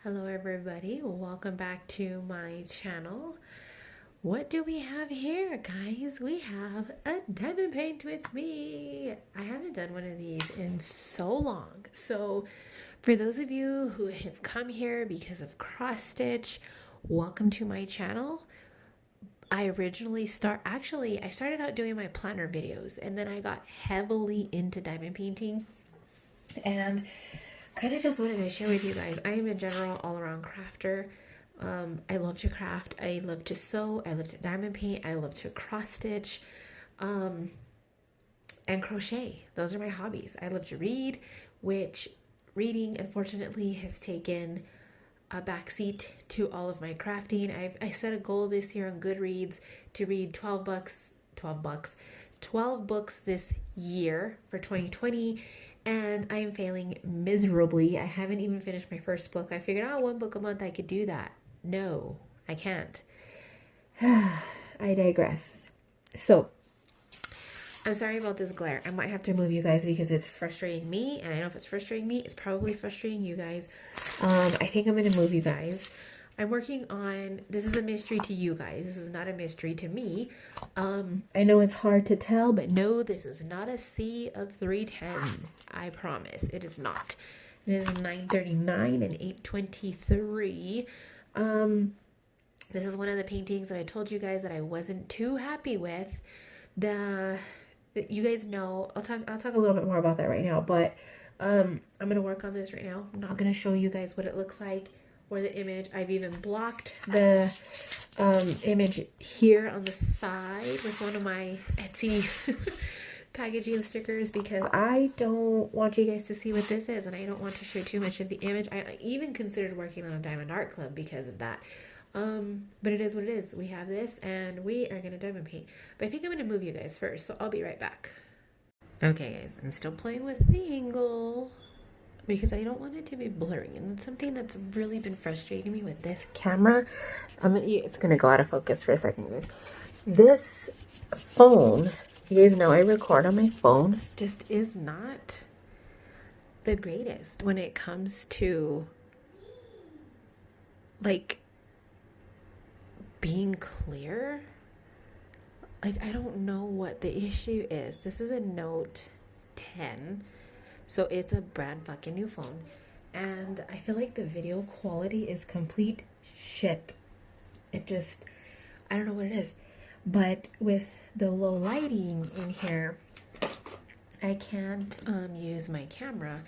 Hello everybody, welcome back to my channel. What do we have here, guys? We have a diamond paint with me. I haven't done one of these in so long. So for those of you who have come here because of cross stitch, welcome to my channel. I started out doing my planner videos, and then I got heavily into diamond painting and kind of just wanted to share with you guys. I am in general all around crafter. I love to craft. I love to sew. I love to diamond paint. I love to cross stitch, and crochet. Those are my hobbies. I love to read, which reading unfortunately has taken a backseat to all of my crafting. I set a goal this year on Goodreads to read 12 books this year for 2020, and I am failing miserably. I haven't even finished my first book. I figured, one book a month I could do that. No, I can't. I digress. So I'm sorry about this glare. I might have to move you guys because it's frustrating me, and I know if it's frustrating me, it's probably frustrating you guys. I think I'm going to move you guys. I'm working on, this is a mystery to you guys. This is not a mystery to me. I know it's hard to tell, but no, this is not a C of 310. I promise. It is not. It is 9:39 and 8:23. This is one of the paintings that I told you guys that I wasn't too happy with. You guys know, I'll talk a little bit more about that right now, but I'm going to work on this right now. I'm not going to show you guys what it looks like or the image. I've even blocked the image here on the side with one of my Etsy packaging stickers because I don't want you guys to see what this is, and I don't want to show too much of the image. I even considered working on a Diamond Art Club because of that. But it is what it is. We have this and we are going to diamond paint. But I think I'm going to move you guys first, so I'll be right back. Okay, guys, I'm still playing with the angle because I don't want it to be blurry, and that's something that's really been frustrating me with this camera. It's gonna go out of focus for a second, guys. This phone, you guys know I record on my phone, just is not the greatest when it comes to like being clear. Like, I don't know what the issue is. This is a Note 10. So it's a brand fucking new phone. And I feel like the video quality is complete shit. I don't know what it is. But with the low lighting in here, I can't use my camera.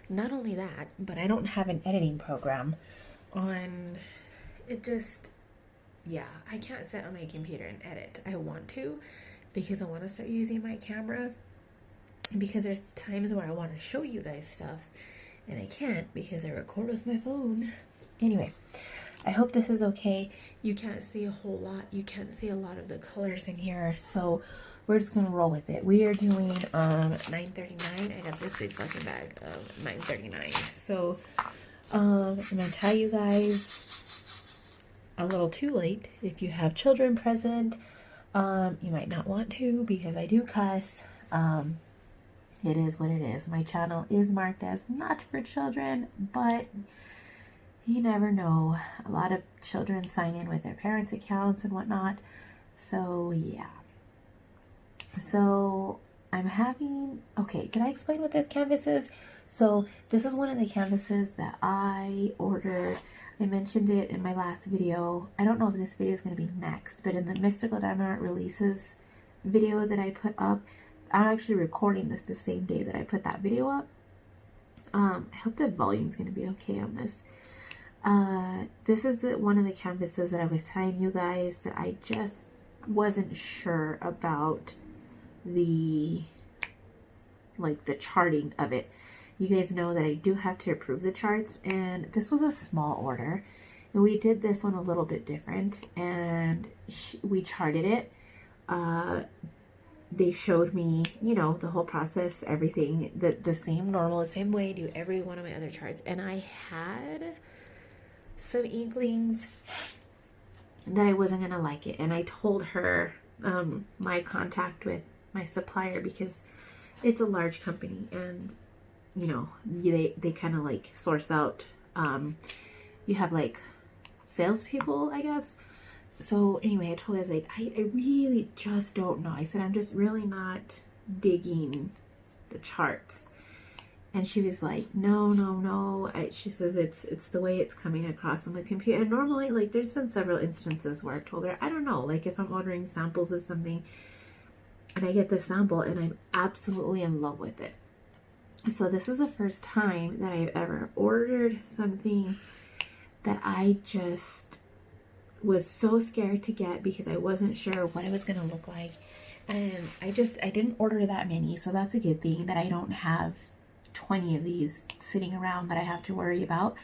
Not only that, but I don't have an editing program on it. I can't sit on my computer and edit. I want to because I want to start using my camera, because there's times where I want to show you guys stuff and I can't because I record with my phone. Anyway, I hope this is okay. You can't see a whole lot. You can't see a lot of the colors in here, so we're just gonna roll with it. We are doing 939. I got this big fucking bag of 939. So I'm gonna tell you guys a little too late. If you have children present, you might not want to because I do cuss. It is what it is. My channel is marked as not for children, but you never know. A lot of children sign in with their parents' accounts and whatnot. So yeah. So okay, can I explain what this canvas is? So this is one of the canvases that I ordered. I mentioned it in my last video. I don't know if this video is going to be next, but in the Mystical Diamond Art Releases video that I put up, I'm actually recording this the same day that I put that video up. I hope the volume's going to be okay on this. This is one of the canvases that I was telling you guys that I just wasn't sure about the charting of it. You guys know that I do have to approve the charts, and this was a small order, and we did this one a little bit different, and we charted it. They showed me, the whole process, everything, the same way I do every one of my other charts. And I had some inklings that I wasn't going to like it. And I told her my contact with my supplier, because it's a large company, and, they kind of source out, you have like salespeople, I guess. So anyway, I told her, I was like, I really just don't know. I said, I'm just really not digging the charts. And she was like, no. She says it's the way it's coming across on the computer. And normally, like, there's been several instances where I've told her, I don't know, like if I'm ordering samples of something and I get the sample and I'm absolutely in love with it. So this is the first time that I've ever ordered something that I just was so scared to get because I wasn't sure what it was going to look like. And I didn't order that many. So that's a good thing that I don't have 20 of these sitting around that I have to worry about.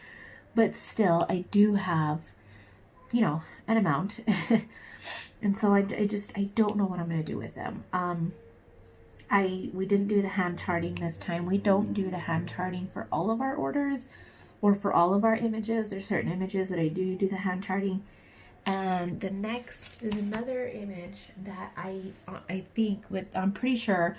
But still, I do have, you know, an amount. And so I don't know what I'm going to do with them. We didn't do the hand charting this time. We don't do the hand charting for all of our orders or for all of our images. There's certain images that I do the hand charting. And the next is another image that I think I'm pretty sure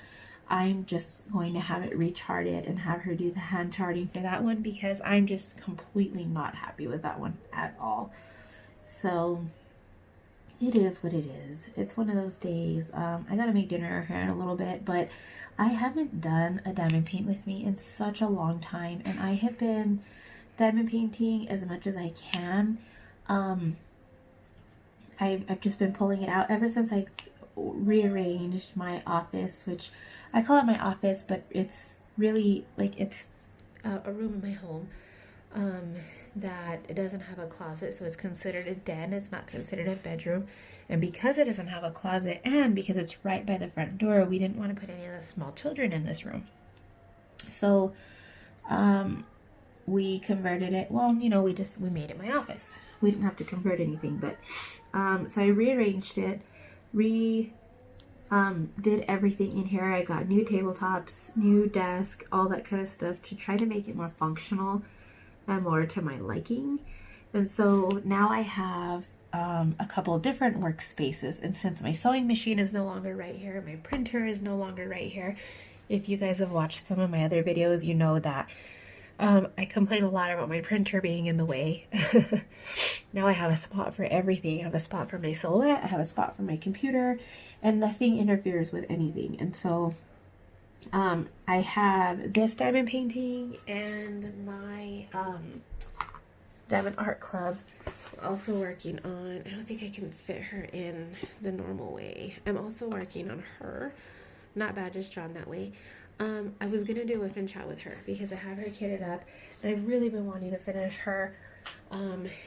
I'm just going to have it recharted and have her do the hand charting for that one because I'm just completely not happy with that one at all. So it is what it is. It's one of those days. I gotta make dinner here in a little bit, but I haven't done a diamond paint with me in such a long time, and I have been diamond painting as much as I can. I've just been pulling it out ever since I rearranged my office, which I call it my office, but it's really like it's a room in my home that it doesn't have a closet, so it's considered a den. It's not considered a bedroom. And because it doesn't have a closet and because it's right by the front door, we didn't want to put any of the small children in this room. So we converted it. Well, you know, we made it my office. We didn't have to convert anything, but so I rearranged it, did everything in here. I got new tabletops, new desk, all that kind of stuff to try to make it more functional and more to my liking. And so now I have a couple of different workspaces. And since my sewing machine is no longer right here, my printer is no longer right here. If you guys have watched some of my other videos, you know that I complain a lot about my printer being in the way. Now I have a spot for everything. I have a spot for my silhouette, I have a spot for my computer, and nothing interferes with anything. And so I have this diamond painting and my Diamond Art Club. I'm also working on, I don't think I can fit her in the normal way. I'm also working on her. Not bad, just drawn that way. I was gonna do a whip and chat with her because I have her kitted up and I've really been wanting to finish her.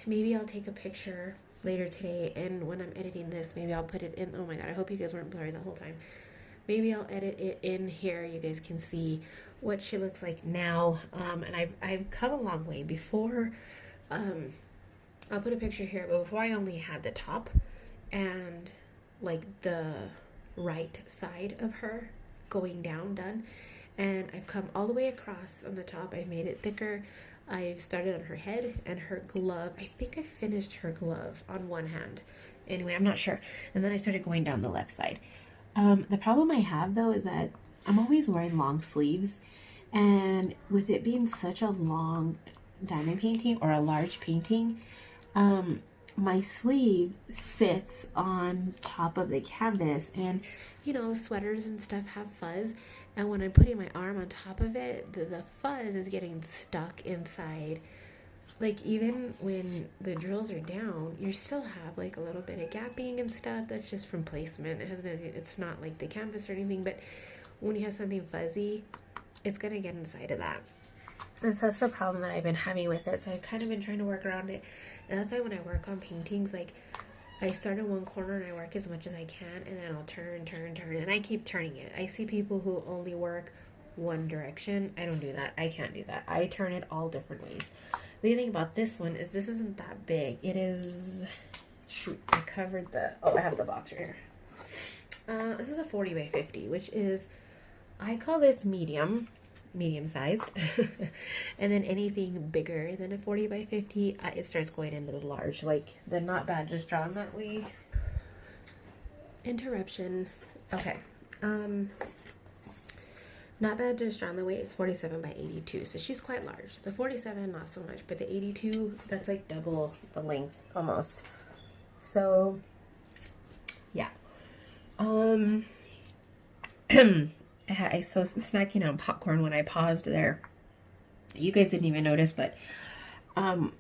Maybe I'll take a picture later today, and when I'm editing this, maybe I'll put it in. Oh my god, I hope you guys weren't blurry the whole time. Maybe I'll edit it in here. You guys can see what she looks like now. And I've come a long way. Before, I'll put a picture here, but before I only had the top and like the right side of her going down done, and I've come all the way across on the top. I've made it thicker. I've started on her head and her glove. I think I finished her glove on one hand. Anyway, I'm not sure. And then I started going down the left side. The problem I have though is that I'm always wearing long sleeves, and with it being such a long diamond painting or a large painting, my sleeve sits on top of the canvas, and you know, sweaters and stuff have fuzz, and when I'm putting my arm on top of it, the fuzz is getting stuck inside. Like even when the drills are down, you still have like a little bit of gapping and stuff. That's just from placement. It has nothing, it's not like the canvas or anything, but when you have something fuzzy, it's gonna get inside of that. And so that's the problem that I've been having with it. So I've kind of been trying to work around it. And that's why when I work on paintings, like I start in one corner and I work as much as I can, and then I'll turn, and I keep turning it. I see people who only work one direction. I don't do that. I can't do that. I turn it all different ways. The thing about this one is this isn't that big. It is, shoot, I covered the, oh, I have the box right here. This is a 40 by 50, which is, I call this medium sized. And then anything bigger than a 40 by 50, it starts going into the large. Like the not bad, just drawn that way. Interruption. Okay. Not bad, just around the weight is 47 by 82, so she's quite large. The 47, not so much, but the 82, that's like double the length almost. So, yeah. I was snacking on popcorn when I paused there. You guys didn't even notice, but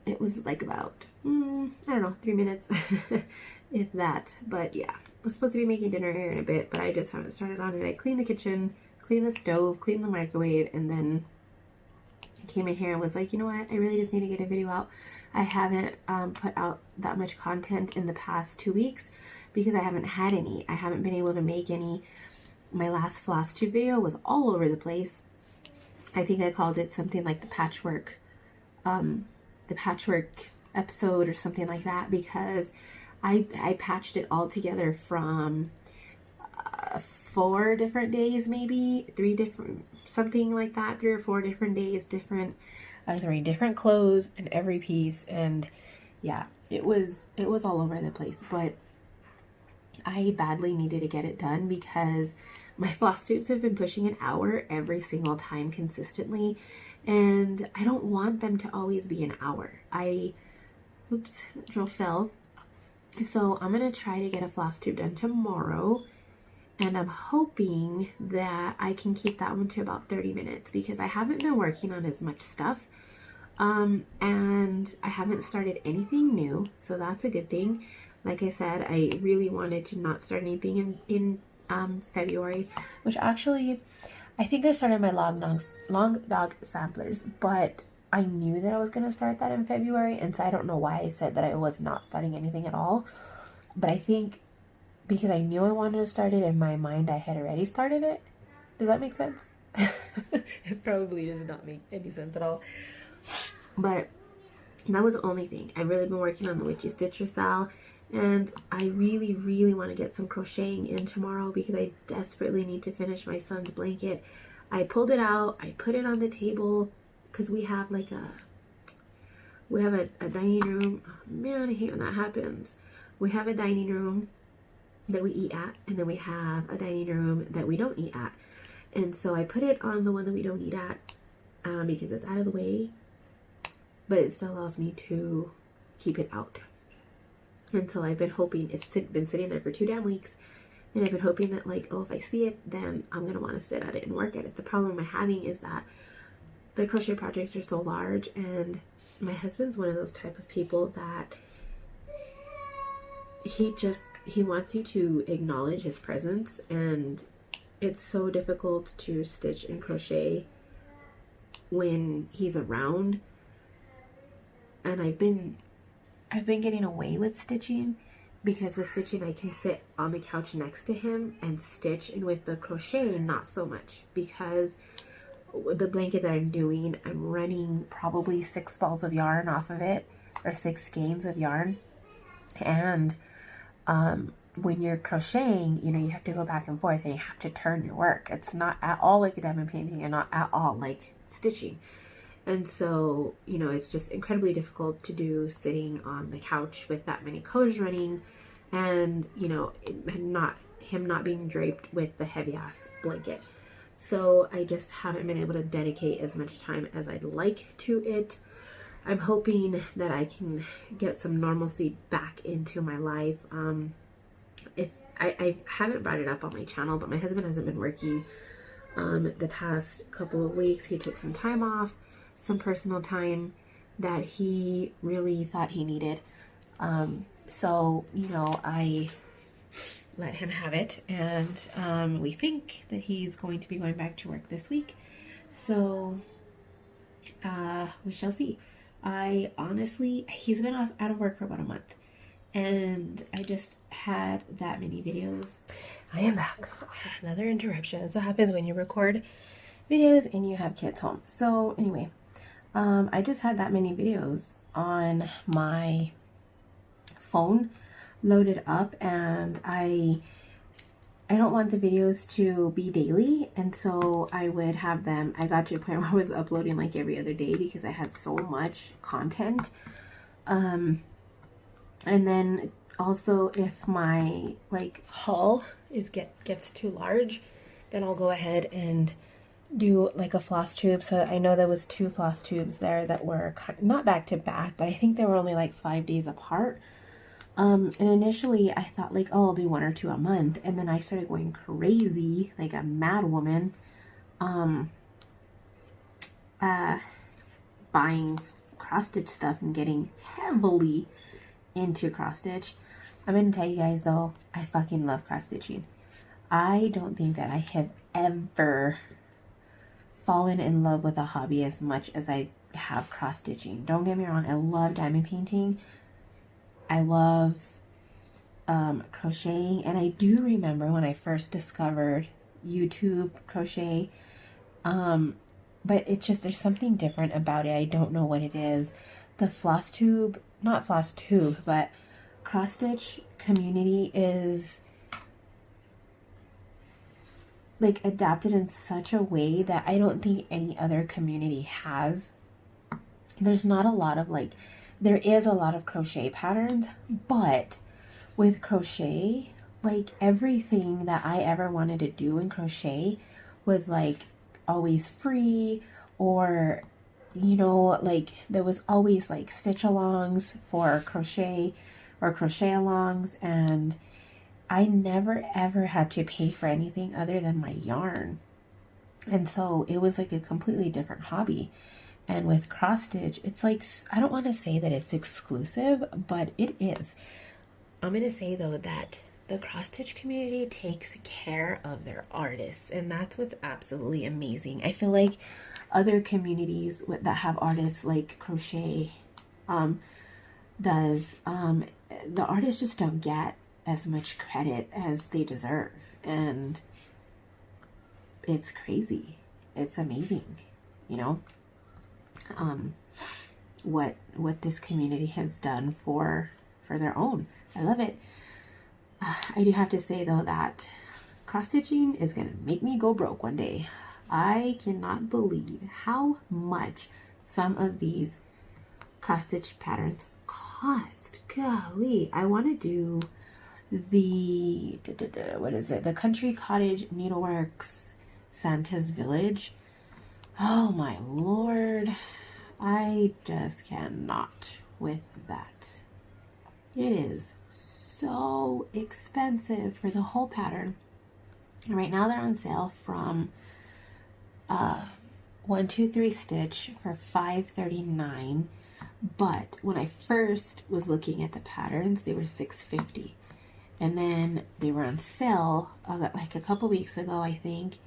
it was like about, I don't know, 3 minutes, if that. But yeah, I'm supposed to be making dinner here in a bit, but I just haven't started on it. I cleaned the kitchen, cleaned the stove, cleaned the microwave, and then came in here and was like, you know what, I really just need to get a video out. I haven't put out that much content in the past 2 weeks because I haven't had any. I haven't been able to make any. My last floss tube video was all over the place. I think I called it something like the patchwork episode or something like that, because I patched it all together from 4 different days, maybe 3 different, something like that, 3 or 4 different days, I was wearing different clothes in every piece, and yeah, it was all over the place. But I badly needed to get it done because my floss tubes have been pushing an hour every single time consistently, and I don't want them to always be an hour. Oops, drill fell. So I'm going to try to get a floss tube done tomorrow, and I'm hoping that I can keep that one to about 30 minutes because I haven't been working on as much stuff, and I haven't started anything new, so that's a good thing. Like I said, I really wanted to not start anything in February, which actually, I think I started my long dog samplers, but I knew that I was going to start that in February, and so I don't know why I said that I was not starting anything at all. But I think because I knew I wanted to start it, in my mind I had already started it. Does that make sense? It probably does not make any sense at all. But that was the only thing. I've really been working on the Witchy Stitcher Sal, and I really, really want to get some crocheting in tomorrow because I desperately need to finish my son's blanket. I pulled it out, I put it on the table, because we have like a dining room. Oh, man, I hate when that happens. We have a dining room that we eat at, and then we have a dining room that we don't eat at. And so I put it on the one that we don't eat at because it's out of the way, but it still allows me to keep it out. And so I've been hoping, it's been sitting there for 2 damn weeks, and I've been hoping that, like, oh, if I see it, then I'm going to want to sit at it and work at it. The problem I'm having is that the crochet projects are so large, and my husband's one of those type of people that he wants you to acknowledge his presence, and it's so difficult to stitch and crochet when he's around. And I've been getting away with stitching because with stitching I can sit on the couch next to him and stitch, and with the crochet not so much, because the blanket that I'm doing, I'm running probably 6 balls of yarn off of it, or 6 skeins of yarn. And when you're crocheting, you know, you have to go back and forth and you have to turn your work. It's not at all like a diamond painting and not at all like stitching. And so, you know, it's just incredibly difficult to do sitting on the couch with that many colors running, and, you know, him not being draped with the heavy ass blanket. So I just haven't been able to dedicate as much time as I'd like to it. I'm hoping that I can get some normalcy back into my life. If I haven't brought it up on my channel, but my husband hasn't been working the past couple of weeks. He took some time off, some personal time that he really thought he needed. So, you know, I let him have it, and we think that he's going to be going back to work this week. So we shall see. I honestly, he's been out of work for about a month, and I just had that many videos. I am back. Another interruption. That's what happens when you record videos and you have kids home. So anyway, I just had that many videos on my phone loaded up, and I don't want the videos to be daily, and so I would have them, I got to a point where I was uploading like every other day because I had so much content. And then also if my like haul gets too large, then I'll go ahead and do like a floss tube. So I know there was 2 floss tubes there that were not back to back, but I think they were only like 5 days apart. And initially I thought like, oh, I'll do 1 or 2 a month. And then I started going crazy, like a mad woman, buying cross stitch stuff and getting heavily into cross stitch. I'm going to tell you guys though, I fucking love cross stitching. I don't think that I have ever fallen in love with a hobby as much as I have cross stitching. Don't get me wrong, I love diamond painting. I love crocheting, and I do remember when I first discovered YouTube crochet, but it's just, there's something different about it. I don't know what it is. The floss tube, not floss tube, but cross stitch community is like adapted in such a way that I don't think any other community has. There's not a lot of like, there is a lot of crochet patterns, but with crochet, like everything that I ever wanted to do in crochet was like always free, or you know, like there was always like stitch alongs for crochet or crochet alongs, and I never ever had to pay for anything other than my yarn. And so it was like a completely different hobby. And with cross stitch, it's like, I don't want to say that it's exclusive, but it is. I'm going to say though that the cross stitch community takes care of their artists, and that's what's absolutely amazing. I feel like other communities that have artists like crochet the artists just don't get as much credit as they deserve, and it's crazy. It's amazing, you know, what this community has done for their own. I love it. I do have to say though that cross stitching is gonna make me go broke one day. I cannot believe how much some of these cross stitch patterns cost. Golly, I want to do the what is it, the Country Cottage Needleworks Santa's Village. Oh my lord, I just cannot with that. It is so expensive for the whole pattern. And right now they're on sale from 123 Stitch for $5.39. But when I first was looking at the patterns, they were $6.50. And then they were on sale like a couple weeks ago, I think,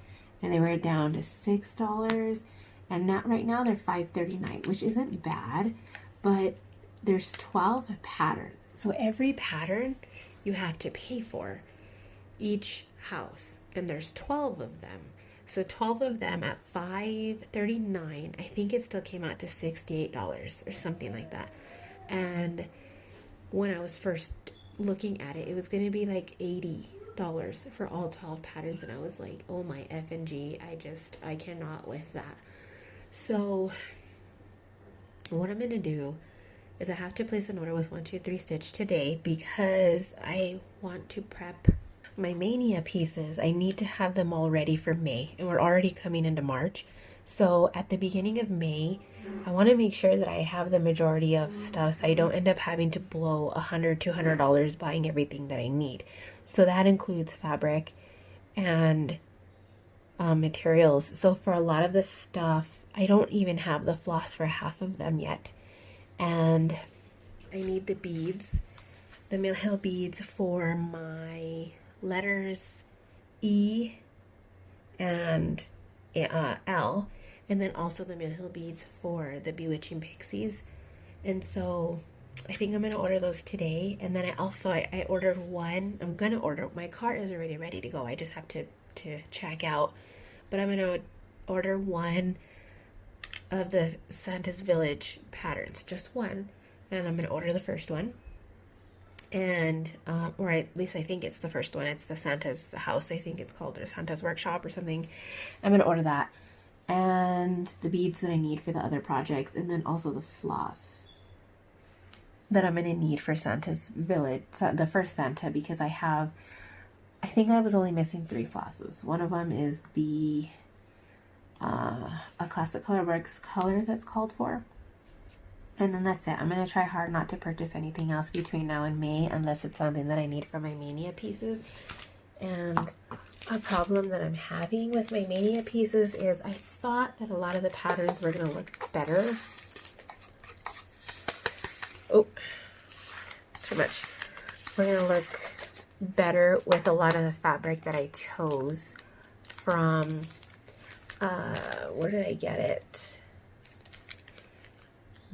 and they were down to $6. And now, right now they're $5.39, which isn't bad, but there's 12 patterns. So every pattern you have to pay for each house, and there's 12 of them. So 12 of them at $5.39, I think it still came out to $68 or something like that. And when I was first looking at it, it was going to be like $80 for all 12 patterns, and I was like, oh my effing G, I cannot with that. So what I'm going to do is I have to place an order with 123 Stitch today because I want to prep my Mania pieces. I need to have them all ready for May, and we're already coming into March. So at the beginning of May, I want to make sure that I have the majority of stuff so I don't end up having to blow $100, $200 buying everything that I need. So that includes fabric and materials. So for a lot of this stuff, I don't even have the floss for half of them yet. And I need the beads, the Mill Hill beads for my letters E and L, and then also the Mill Hill beads for the Bewitching Pixies. And so I think I'm going to order those today. And then I ordered one. I'm going to order, my cart is already ready to go. I just have to check out. But I'm going to order one of the Santa's Village patterns, just one. And I'm going to order the first one. And, or at least I think it's the first one. It's the Santa's house, I think it's called, or Santa's workshop or something. I'm going to order that. And the beads that I need for the other projects. And then also the floss that I'm going to need for Santa's Village, the first Santa, because I think I was only missing 3 flosses. One of them is the a Classic Colorworks color that's called for. And then that's it. I'm going to try hard not to purchase anything else between now and May unless it's something that I need for my Mania pieces. And a problem that I'm having with my Mania pieces is I thought that a lot of the patterns were going to look better. Oh, too much. We're going to look better with a lot of the fabric that I chose from, where did I get it?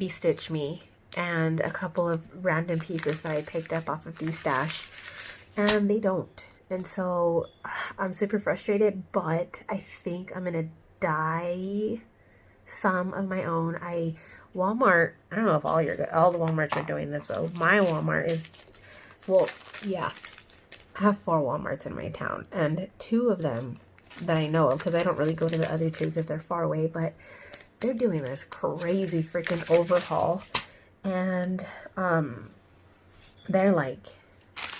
Stitch Me, and a couple of random pieces that I picked up off of D-Stash, and they don't. And so I'm super frustrated, but I think I'm gonna dye some of my own. Walmart, I don't know if all the Walmarts are doing this, but my Walmart is, well, yeah, I have 4 Walmarts in my town, and 2 of them that I know of, because I don't really go to the other 2 because they're far away, but they're doing this crazy freaking overhaul, and they're like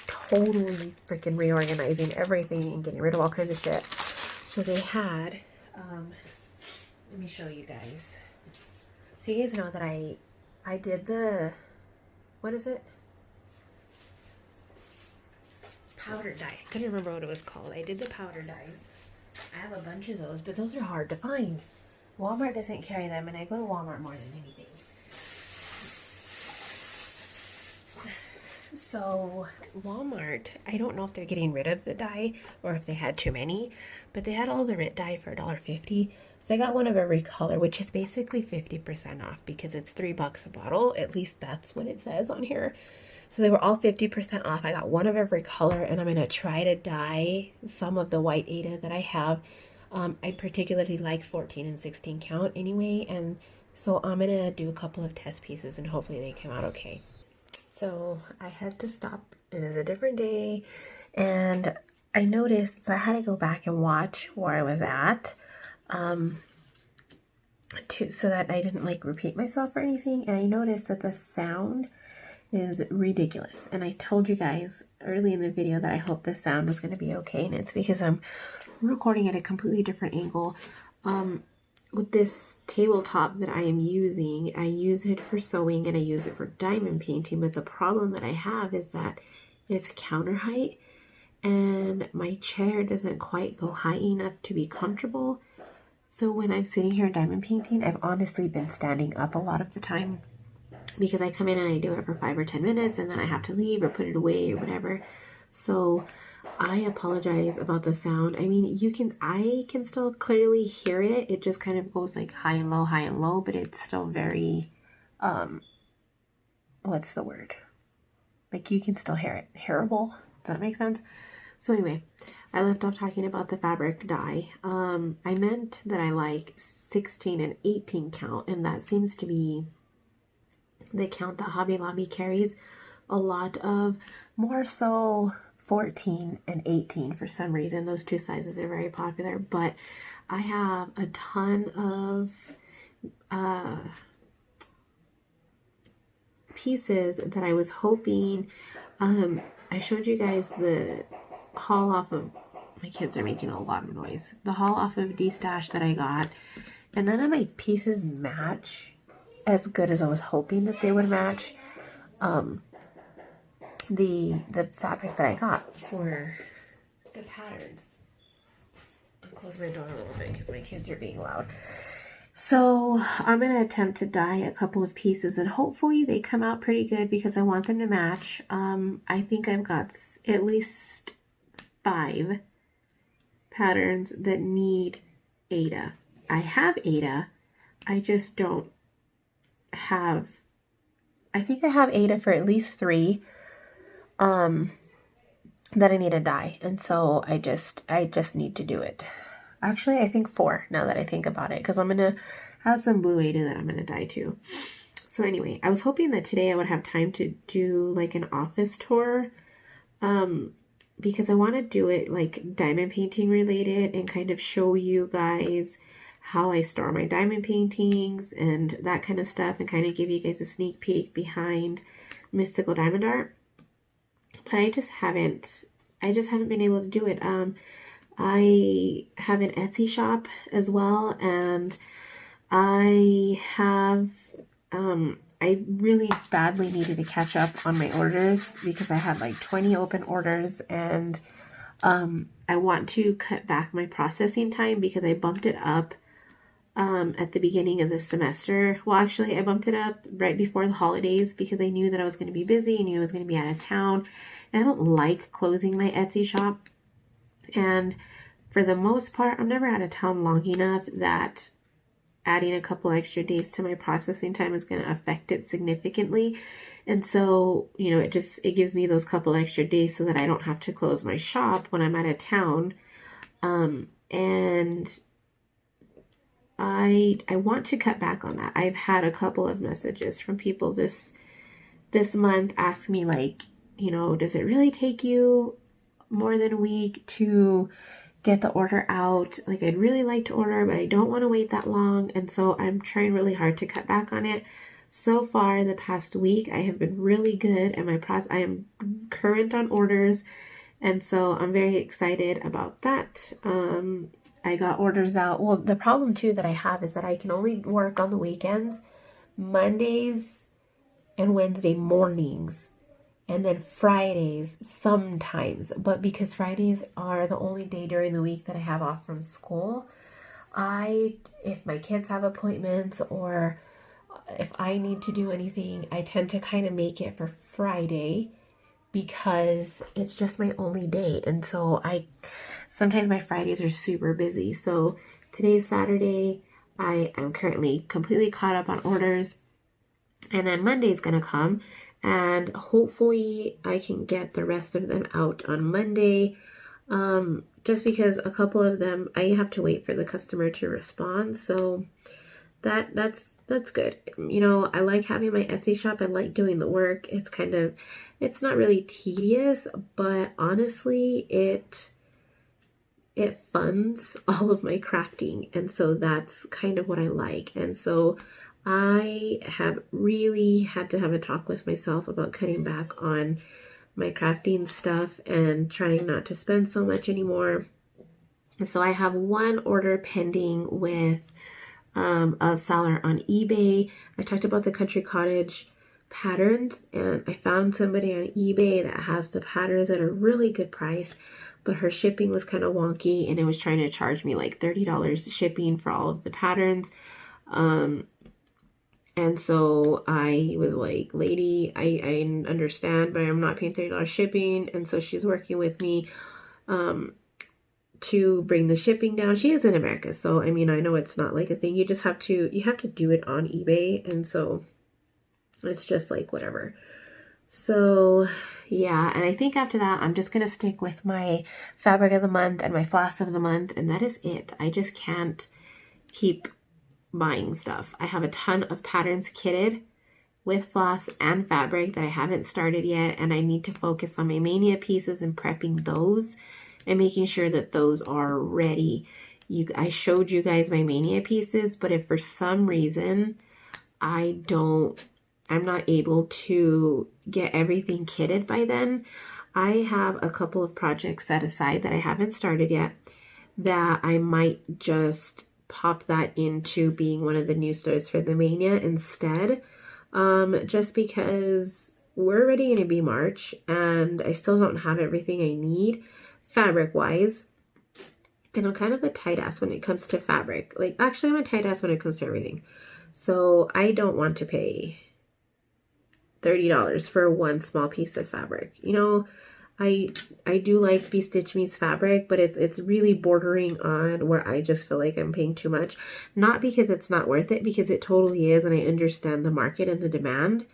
totally freaking reorganizing everything and getting rid of all kinds of shit. So they had, let me show you guys. So you guys know that I did the, what is it? Powder dye. I couldn't remember what it was called. I did the powder dyes. I have a bunch of those, but those are hard to find. Walmart doesn't carry them, and I go to Walmart more than anything. So Walmart, I don't know if they're getting rid of the dye or if they had too many, but they had all the RIT dye for $1.50. So I got one of every color, which is basically 50% off because it's $3 a bottle. At least that's what it says on here. So they were all 50% off. I got one of every color, and I'm going to try to dye some of the white Aida that I have. I particularly like 14 and 16 count anyway, and so I'm going to do a couple of test pieces and hopefully they come out okay. So I had to stop. It is a different day, and I noticed, so I had to go back and watch where I was at, so that I didn't like repeat myself or anything, and I noticed that the sound is ridiculous. And I told you guys early in the video that I hope the sound was going to be okay, and it's because I'm recording at a completely different angle. With this tabletop that I am using, I use it for sewing and I use it for diamond painting, but the problem that I have is that it's counter height and my chair doesn't quite go high enough to be comfortable. So when I'm sitting here diamond painting, I've honestly been standing up a lot of the time because I come in and I do it for 5 or 10 minutes and then I have to leave or put it away or whatever. So I apologize about the sound. I mean, I can still clearly hear it. It just kind of goes like high and low, but it's still very, what's the word? Like you can still hear it. Hearable? Does that make sense? So anyway, I left off talking about the fabric dye. I meant that I like 16 and 18 count, and that seems to be the count that Hobby Lobby carries a lot of, more so 14 and 18 for some reason. Those 2 sizes are very popular, but I have a ton of pieces that I was hoping, I showed you guys the haul off of, my kids are making a lot of noise, the haul off of D-Stash that I got, and none of my pieces match as good as I was hoping that they would match the fabric that I got for the patterns. I'll close my door a little bit because my kids are being loud. So I'm going to attempt to dye a couple of pieces and hopefully they come out pretty good because I want them to match. I think I've got at least 5 patterns that need Aida. I have Aida. I just don't have, I think I have Aida for at least 3 that I need to dye, and so I just need to do it. Actually, I think 4 now that I think about it, because I'm gonna have some blue Aida that I'm gonna dye too. So anyway, I was hoping that today I would have time to do like an office tour, because I want to do it like diamond painting related and kind of show you guys how I store my diamond paintings and that kind of stuff, and kind of give you guys a sneak peek behind Mystical Diamond Art. But I just haven't been able to do it. I have an Etsy shop as well, and I have, I really badly needed to catch up on my orders because I had like 20 open orders, and I want to cut back my processing time because I bumped it up at the beginning of the semester. Well, actually, I bumped it up right before the holidays because I knew that I was going to be busy. I knew I was going to be out of town. And I don't like closing my Etsy shop. And for the most part, I'm never out of town long enough that adding a couple extra days to my processing time is going to affect it significantly. And so, you know, it gives me those couple extra days so that I don't have to close my shop when I'm out of town. And I want to cut back on that. I've had a couple of messages from people this month ask me, like, you know, does it really take you more than a week to get the order out? Like, I'd really like to order, but I don't want to wait that long. And so I'm trying really hard to cut back on it. So far, the past week, I have been really good at my process. I am current on orders. And so I'm very excited about that. I got orders out. Well, the problem too that I have is that I can only work on the weekends, Mondays and Wednesday mornings, and then Fridays sometimes. But because Fridays are the only day during the week that I have off from school, if my kids have appointments or if I need to do anything, I tend to kind of make it for Friday because it's just my only day. And so sometimes my Fridays are super busy. So today's Saturday. I am currently completely caught up on orders. And then Monday's going to come. And hopefully I can get the rest of them out on Monday. Just because a couple of them, I have to wait for the customer to respond. So that's good. You know, I like having my Etsy shop. I like doing the work. It's not really tedious, but honestly, it funds all of my crafting. And so that's kind of what I like. And so I have really had to have a talk with myself about cutting back on my crafting stuff and trying not to spend so much anymore. So I have one order pending with a seller on eBay. I talked about the country cottage patterns, and I found somebody on eBay that has the patterns at a really good price, but her shipping was kind of wonky, and it was trying to charge me like $30 shipping for all of the patterns. And so I was like, lady, I understand, but I'm not paying $30 shipping. And so she's working with me to bring the shipping down. She is in America, so I mean, I know it's not like a thing. You have to do it on eBay, and so it's just like whatever. So yeah, and I think after that, I'm just gonna stick with my fabric of the month and my floss of the month, and that is it. I just can't keep buying stuff. I have a ton of patterns kitted with floss and fabric that I haven't started yet, and I need to focus on my mania pieces and prepping those and making sure that those are ready. I showed you guys my mania pieces, but if for some reason I'm not able to get everything kitted by then, I have a couple of projects set aside that I haven't started yet that I might just pop that into being one of the new stores for the mania instead, just because we're already going to be March and I still don't have everything I need fabric wise, and I'm kind of a tight ass when it comes to fabric. Like, actually, I'm a tight ass when it comes to everything, so I don't want to pay $30 for one small piece of fabric. You know, I do like Be Stitch Me's fabric, but it's really bordering on where I just feel like I'm paying too much. Not because it's not worth it, because it totally is, and I understand the market and the demand.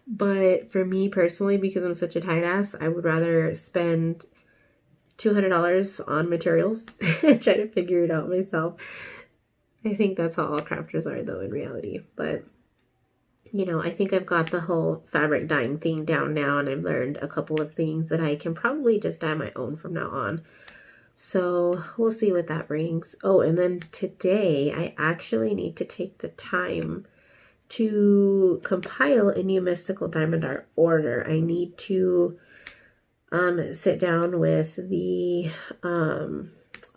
But for me personally, because I'm such a tight ass, I would rather spend $200 on materials and try to figure it out myself. I think that's how all crafters are, though, in reality. But you know, I think I've got the whole fabric dyeing thing down now, and I've learned a couple of things that I can probably just dye my own from now on. So we'll see what that brings. Oh, and then today I actually need to take the time to compile a new mystical diamond art order. I need to sit down with the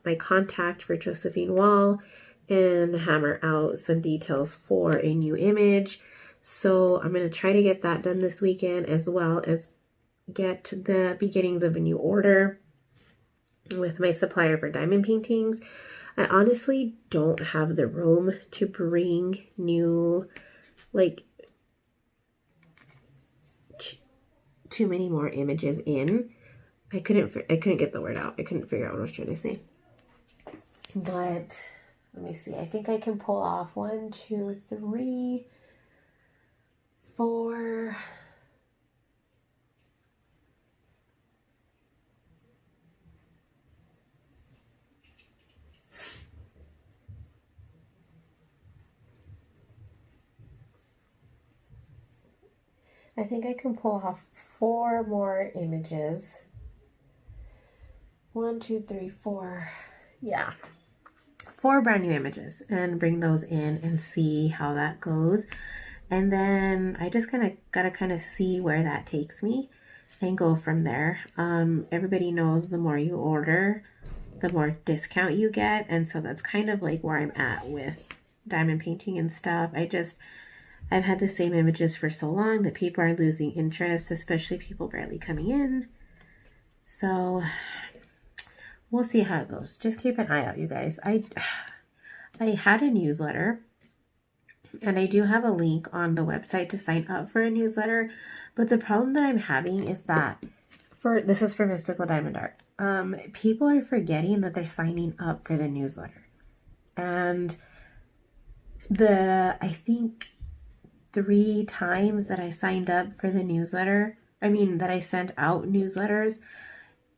my contact for Josephine Wall and hammer out some details for a new image. So I'm going to try to get that done this weekend, as well as get the beginnings of a new order with my supplier for diamond paintings. I honestly don't have the room to bring new, like, too many more images in. I couldn't get the word out. I couldn't figure out what I was trying to say. But let me see. I think I can pull off 1, 2, 3, 4. I think I can pull off 4 more images. 1, 2, 3, 4. Yeah. 4 brand new images, and bring those in and see how that goes. And then I just gotta see where that takes me and go from there. Everybody knows the more you order, the more discount you get. And so that's kind of like where I'm at with diamond painting and stuff. I've had the same images for so long that people are losing interest, especially people barely coming in. So we'll see how it goes. Just keep an eye out, you guys. I had a newsletter, and I do have a link on the website to sign up for a newsletter. But the problem that I'm having is that this is for Mystical Diamond Art. People are forgetting that they're signing up for the newsletter. And I think 3 times that I signed up for the newsletter, that I sent out newsletters,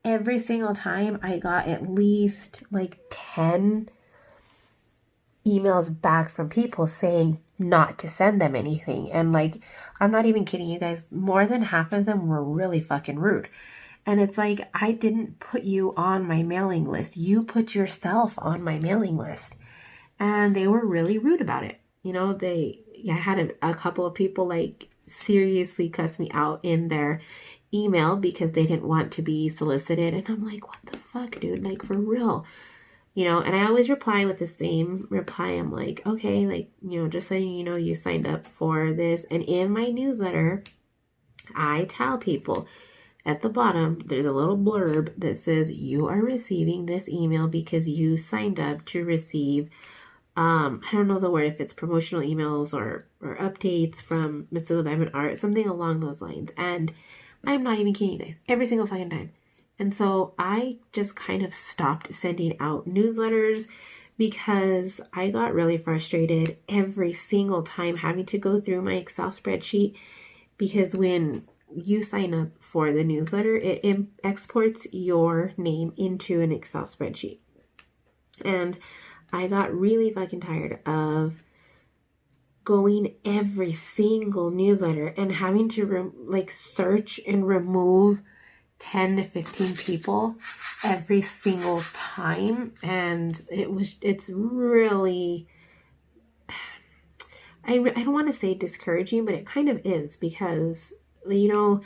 every single time I got at least like 10 emails back from people saying not to send them anything. And like, I'm not even kidding you guys, more than half of them were really fucking rude. And it's like, I didn't put you on my mailing list. You put yourself on my mailing list. And they were really rude about it. You know, I had a couple of people like seriously cuss me out in their email because they didn't want to be solicited. And I'm like, what the fuck, dude? Like, for real. You know, and I always reply with the same reply. I'm like, okay, like, you know, just so you know, you signed up for this. And in my newsletter, I tell people at the bottom, there's a little blurb that says you are receiving this email because you signed up to receive, I don't know the word, if it's promotional emails or updates from Mystical Diamond Art, something along those lines. And I'm not even kidding you guys, every single fucking time. And so I just kind of stopped sending out newsletters because I got really frustrated every single time having to go through my Excel spreadsheet, because when you sign up for the newsletter, it exports your name into an Excel spreadsheet. And I got really fucking tired of going every single newsletter and having to search and remove 10 to 15 people every single time. And it's really, I don't want to say discouraging, but it kind of is, because, you know,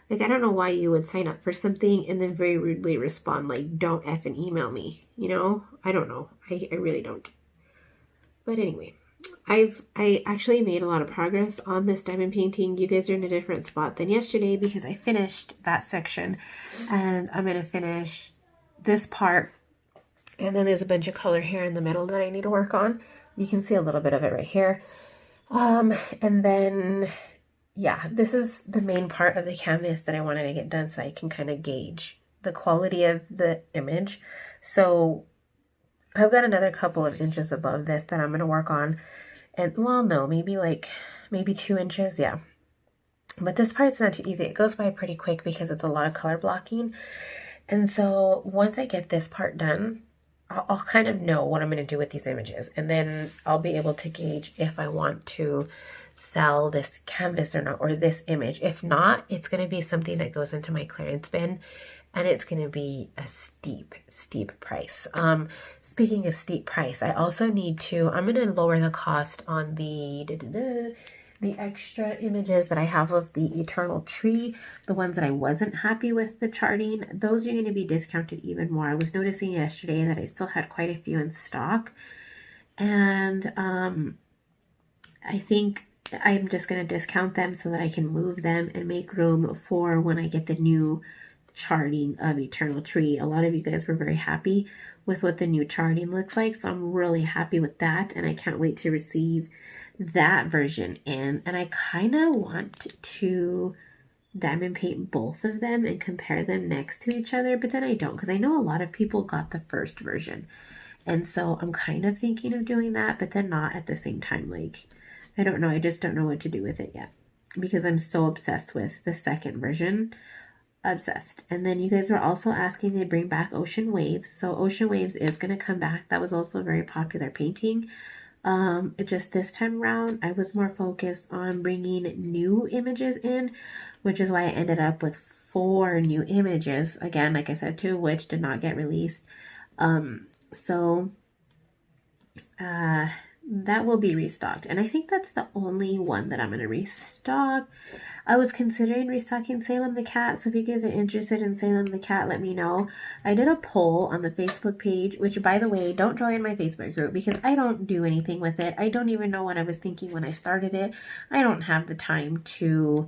like, I don't know why you would sign up for something and then very rudely respond like, don't effing email me, you know? I don't know. I really don't. But anyway, I actually made a lot of progress on this diamond painting. You guys are in a different spot than yesterday because I finished that section, and I'm going to finish this part. And then there's a bunch of color here in the middle that I need to work on. You can see a little bit of it right here. And then, yeah, this is the main part of the canvas that I wanted to get done so I can kind of gauge the quality of the image. So I've got another couple of inches above this that I'm going to work on. And, well, no, maybe 2 inches, yeah. But this part's not too easy. It goes by pretty quick because it's a lot of color blocking. And so once I get this part done, I'll kind of know what I'm going to do with these images. And then I'll be able to gauge if I want to sell this canvas or not, or this image. If not, it's going to be something that goes into my clearance bin, and it's going to be a steep price. Speaking of steep price, I also need to, I'm going to lower the cost on the the extra images that I have of the Eternal Tree, the ones that I wasn't happy with the charting, those are going to be discounted even more. I was noticing yesterday that I still had quite a few in stock, and I think I'm just going to discount them so that I can move them and make room for when I get the new charting of Eternal Tree. A lot of you guys were very happy with what the new charting looks like, so I'm really happy with that, and I can't wait to receive that version in. And I kind of want to diamond paint both of them and compare them next to each other, but then I don't, because I know a lot of people got the first version, and so I'm kind of thinking of doing that, but then not at the same time. Like, I don't know, I just don't know what to do with it yet, because I'm so obsessed with the second version. Obsessed. And then you guys were also asking to bring back Ocean Waves, so Ocean Waves is going to come back. That was also a very popular painting. It just this time around I was more focused on bringing new images in, which is why I ended up with 4 new images, again, like I said, 2 of which did not get released. That will be restocked, and I think that's the only one that I'm going to restock. I was considering restocking Salem the Cat, so if you guys are interested in Salem the Cat, let me know. I did a poll on the Facebook page, which, by the way, don't join my Facebook group because I don't do anything with it. I don't even know what I was thinking when I started it. I don't have the time to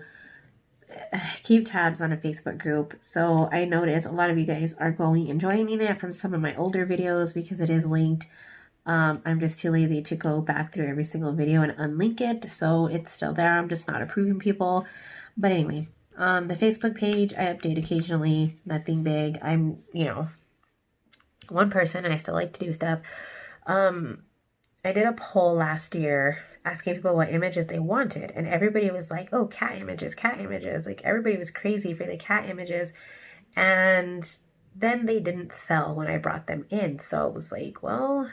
keep tabs on a Facebook group, so I noticed a lot of you guys are going and joining it from some of my older videos because it is linked. I'm just too lazy to go back through every single video and unlink it, so it's still there. I'm just not approving people. But anyway, the Facebook page, I update occasionally, nothing big. I'm, one person and I still like to do stuff. I did a poll last year asking people what images they wanted, and everybody was like, oh, cat images, cat images. Like, everybody was crazy for the cat images, and then they didn't sell when I brought them in, so it was like, well,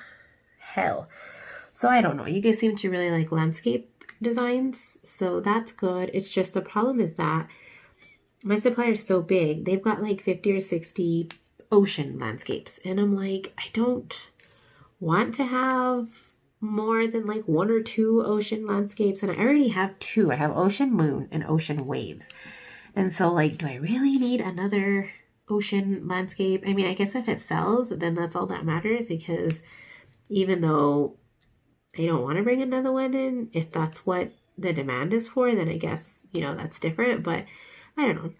hell. So I don't know. You guys seem to really like landscape designs, so that's good. It's just the problem is that my supplier is so big. They've got like 50 or 60 ocean landscapes, and I'm like, I don't want to have more than like 1 or 2 ocean landscapes, and I already have 2. I have Ocean Moon and Ocean Waves, and so like, do I really need another ocean landscape? I mean, I guess if it sells, then that's all that matters, because even though I don't want to bring another one in, if that's what the demand is for, then I guess, that's different. But I don't know.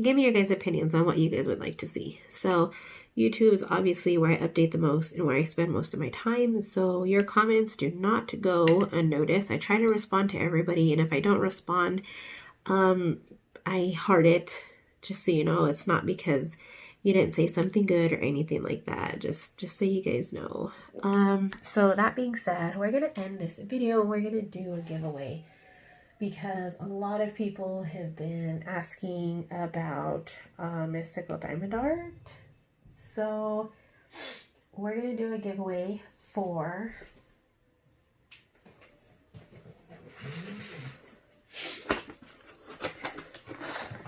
Give me your guys' opinions on what you guys would like to see. So YouTube is obviously where I update the most and where I spend most of my time. So your comments do not go unnoticed. I try to respond to everybody, and if I don't respond, I heart it, just so you know. It's not because you didn't say something good or anything like that. Just so you guys know. So that being said, we're going to end this video. We're going to do a giveaway because a lot of people have been asking about mystical diamond art. So we're going to do a giveaway for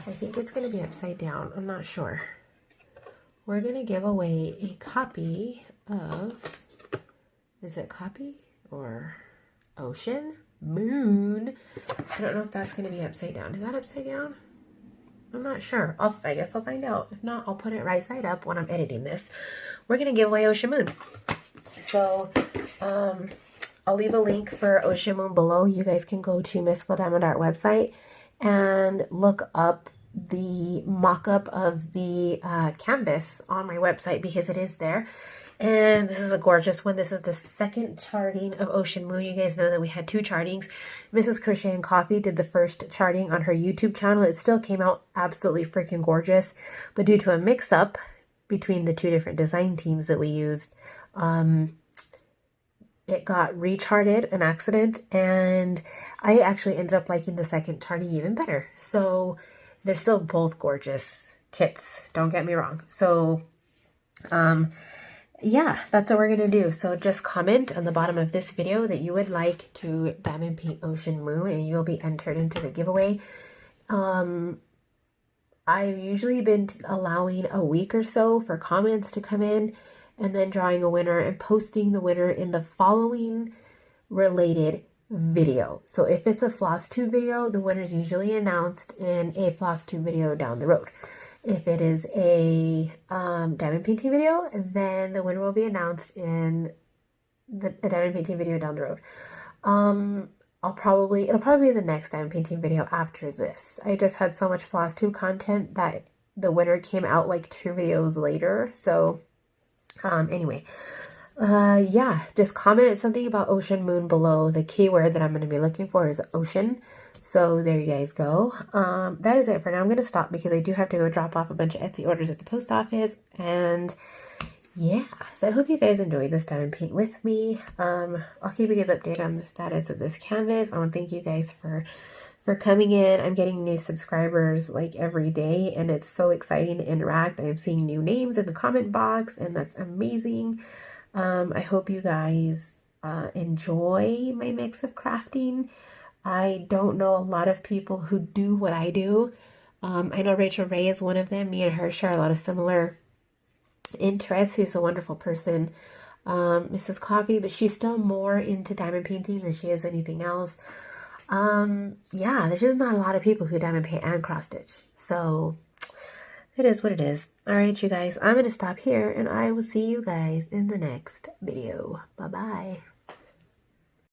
I think it's going to be upside down. I'm not sure. We're going to give away a copy of, is it copy or Ocean Moon? I don't know if that's going to be upside down. Is that upside down? I'm not sure. I guess I'll find out. If not, I'll put it right side up when I'm editing this. We're going to give away Ocean Moon. So, I'll leave a link for Ocean Moon below. You guys can go to Mystical Diamond Art website and look up the mock-up of the canvas on my website, because it is there. And this is a gorgeous one. This is the second charting of Ocean Moon. You guys know that we had 2 chartings. Mrs. Crochet and Coffee did the first charting on her YouTube channel. It still came out absolutely freaking gorgeous, but due to a mix-up between the 2 different design teams that we used, it got recharted, an accident, and I actually ended up liking the second charting even better. So they're still both gorgeous kits, don't get me wrong. So yeah, that's what we're going to do. So just comment on the bottom of this video that you would like to diamond paint Ocean Moon, and you'll be entered into the giveaway. I've usually been allowing a week or so for comments to come in, and then drawing a winner and posting the winner in the following related video. So if it's a floss tube video, the winner is usually announced in a floss tube video down the road. If it is a diamond painting video, then the winner will be announced in a diamond painting video down the road. It'll probably be the next diamond painting video after this. I just had so much floss tube content that the winner came out like 2 videos later. So anyway, yeah, just comment something about ocean moon below. The keyword that I'm going to be looking for is ocean. So there you guys go. That is it for now. I'm going to stop because I do have to go drop off a bunch of Etsy orders at the post office. And yeah, so I hope you guys enjoyed this diamond paint with me. I'll keep you guys updated on the status of this canvas. I want to thank you guys for coming in. I'm getting new subscribers like every day, and it's so exciting to interact. I'm seeing new names in the comment box, and that's amazing. I hope you guys enjoy my mix of crafting. I don't know a lot of people who do what I do. I know Rachel Ray is one of them. Me and her share a lot of similar interests. She's a wonderful person, Mrs. Coffee, but she's still more into diamond painting than she is anything else. Yeah, there's just not a lot of people who diamond paint and cross stitch. So it is what it is. All right, you guys, I'm going to stop here and I will see you guys in the next video. Bye-bye.